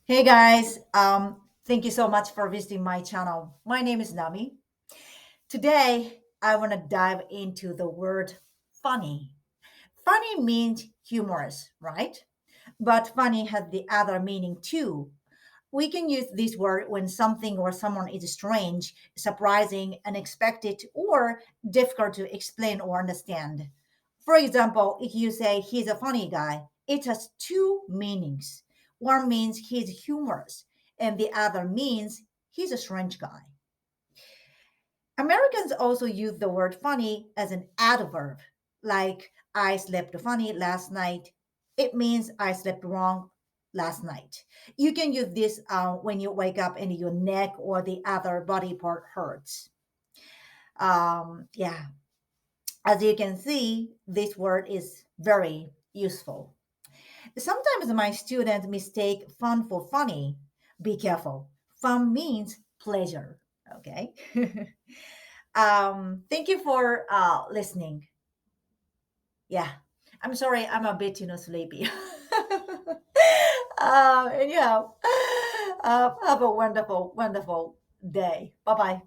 Hey guys, thank you so much for visiting my channel. My name is Nami. Today, I want to dive into the word funny. Funny means humorous, right? But funny has the other meaning too. We can use this word when something or someone is strange, surprising, unexpected, or difficult to explain or understand. For example, if you say he's a funny guy, it has two meanings. One means he's humorous, and the other means he's a strange guy. Americans also use the word funny as an adverb, like I slept funny last night. It means I slept wrong last night. You can use this when you wake up and your neck or the other body part hurts. Yeah, as you can see, this word is very useful. Sometimes my students mistake fun for funny. Be careful. Fun means pleasure. Okay. Thank you for listening. Yeah, I'm sorry, I'm a bit sleepy. Anyhow, have a wonderful day. Bye bye.